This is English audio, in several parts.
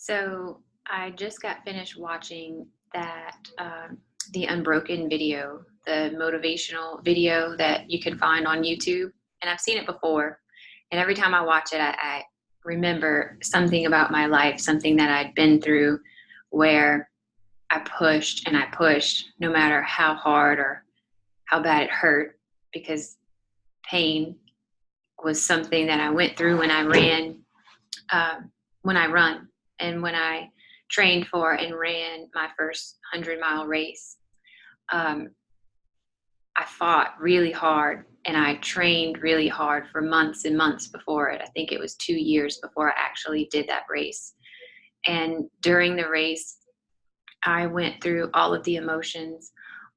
So I just got finished watching that the Unbroken video, the motivational video that you can find on YouTube, and I've seen it before. And every time I watch it, I remember something about my life, something that I'd been through, where I pushed and I pushed, no matter how hard or how bad it hurt, because pain was something that I went through when I ran, when I run, and when I trained for and ran my first 100-mile race. Um, I fought really hard and I trained really hard for months and months before it. I think it was 2 years before I actually did that race. And during the race, I went through all of the emotions,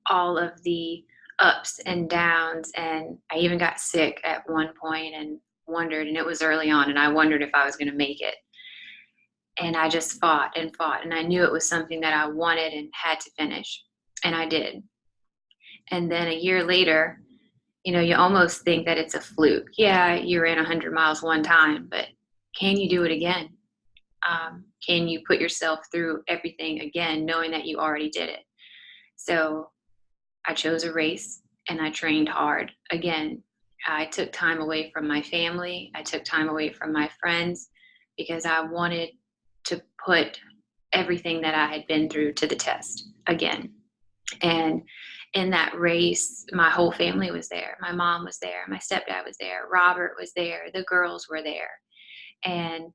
all of the ups and downs, and I even got sick at one point and wondered, and it was early on, and I wondered if I was going to make it. And I just fought and fought, and I knew it was something that I wanted and had to finish, and I did. And then a year later, you almost think that it's a fluke. Yeah, you ran 100 miles one time, but can you do it again? Can you put yourself through everything again, knowing that you already did it? So I chose a race and I trained hard again. I took time away from my family. I took time away from my friends because I wanted to put everything that I had been through to the test again. And in that race, my whole family was there. My mom was there. My stepdad was there. Robert was there. The girls were there. And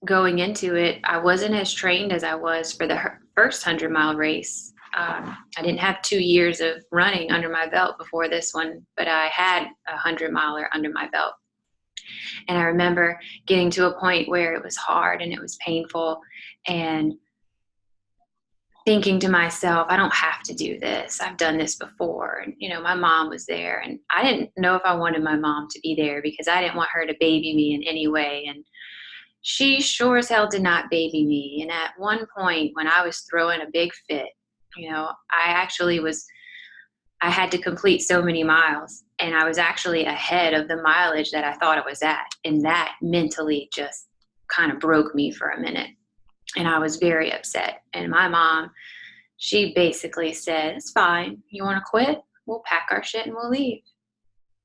going into it, I wasn't as trained as I was for the first 100-mile race. I didn't have 2 years of running under my belt before this one, but I had a 100-miler under my belt. And I remember getting to a point where it was hard and it was painful, and thinking to myself, I don't have to do this. I've done this before. And, my mom was there, and I didn't know if I wanted my mom to be there because I didn't want her to baby me in any way. And she sure as hell did not baby me. And at one point when I was throwing a big fit, I had to complete so many miles, and I was actually ahead of the mileage that I thought it was at. And that mentally just kind of broke me for a minute. And I was very upset. And my mom, she basically said, it's fine. You want to quit? We'll pack our shit and we'll leave.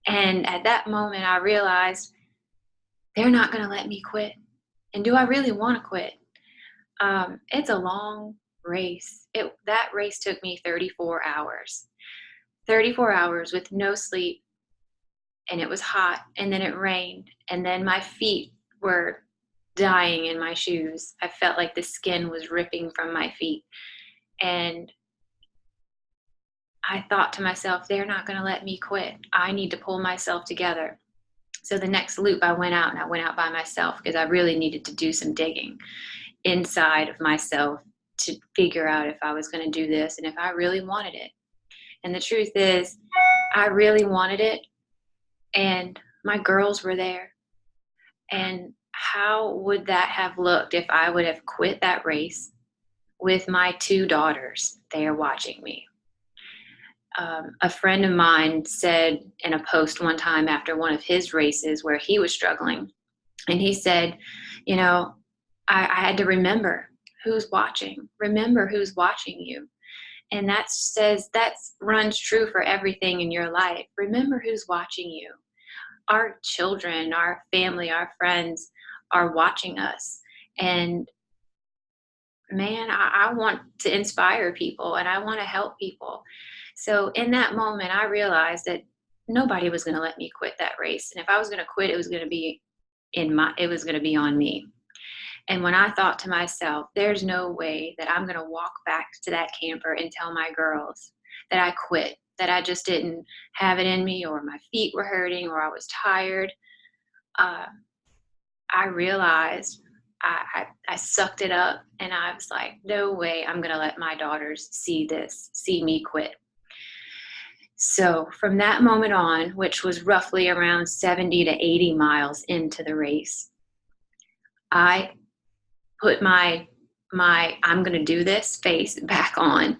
And at that moment, I realized they're not going to let me quit. And do I really want to quit? It's a long race. That race took me 34 hours. 34 hours with no sleep. And it was hot. And then it rained. And then my feet were dying in my shoes. I felt like the skin was ripping from my feet. And I thought to myself, they're not going to let me quit. I need to pull myself together. So the next loop I went out, and I went out by myself because I really needed to do some digging inside of myself to figure out if I was going to do this and if I really wanted it. And the truth is, I really wanted it, and my girls were there. And how would that have looked if I would have quit that race with my 2 daughters there watching me? A friend of mine said in a post one time after one of his races where he was struggling, and he said, I had to remember who's watching. Remember who's watching you. And that runs true for everything in your life. Remember who's watching you. Our children, our family, our friends are watching us. And man, I want to inspire people and I want to help people. So in that moment, I realized that nobody was going to let me quit that race. And if I was going to quit, it was going to be on me. And when I thought to myself, there's no way that I'm going to walk back to that camper and tell my girls that I quit, that I just didn't have it in me, or my feet were hurting, or I was tired, I realized I sucked it up, and I was like, no way I'm going to let my daughters see me quit. So from that moment on, which was roughly around 70 to 80 miles into the race, I put my I'm going to do this face back on,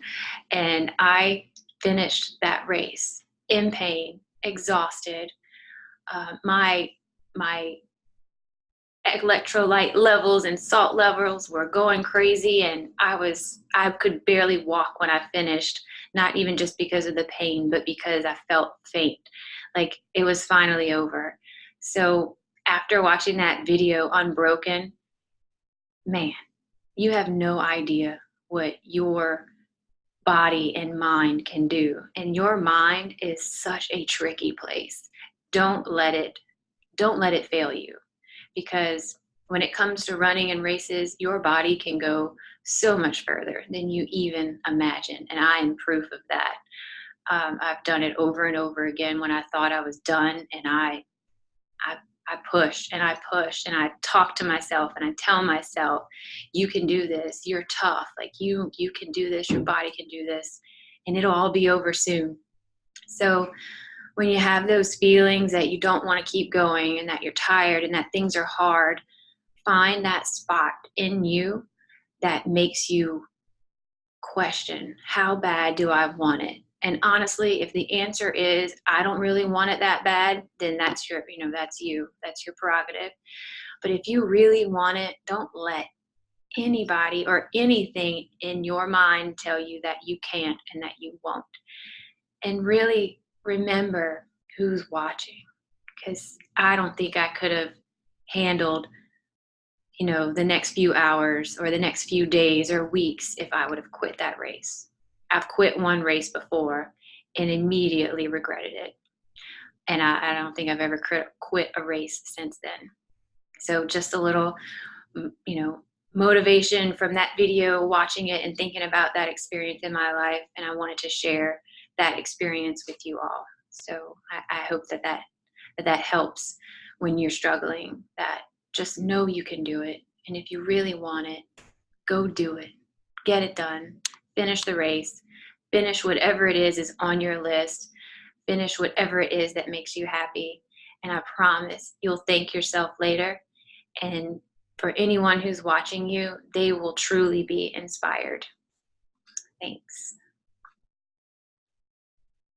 and I finished that race in pain, exhausted. My electrolyte levels and salt levels were going crazy, and I could barely walk when I finished, not even just because of the pain, but because I felt faint, like it was finally over. So after watching that video, Unbroken, man, you have no idea what your body and mind can do. And your mind is such a tricky place. Don't let it don't let it fail you, because when it comes to running and races, your body can go so much further than you even imagine. And I am proof of that. I've done it over and over again when I thought I was done, and I, I pushed and I pushed and I talk to myself and I tell myself, you can do this. You're tough. Like you can do this. Your body can do this, and it'll all be over soon. So when you have those feelings that you don't want to keep going and that you're tired and that things are hard, find that spot in you that makes you question, how bad do I want it? And honestly, if the answer is I don't really want it that bad, then that's your, that's you. That's your prerogative. But if you really want it, don't let anybody or anything in your mind tell you that you can't and that you won't. And really remember who's watching, because I don't think I could have handled, the next few hours or the next few days or weeks if I would have quit that race. I've quit one race before and immediately regretted it. And I don't think I've ever quit a race since then. So just a little, motivation from that video, watching it and thinking about that experience in my life. And I wanted to share that experience with you all. So I hope that helps when you're struggling, that just know you can do it. And if you really want it, go do it. Get it done. Finish the race. Finish whatever it is on your list. Finish whatever it is that makes you happy. And I promise you'll thank yourself later. And for anyone who's watching you, they will truly be inspired. Thanks.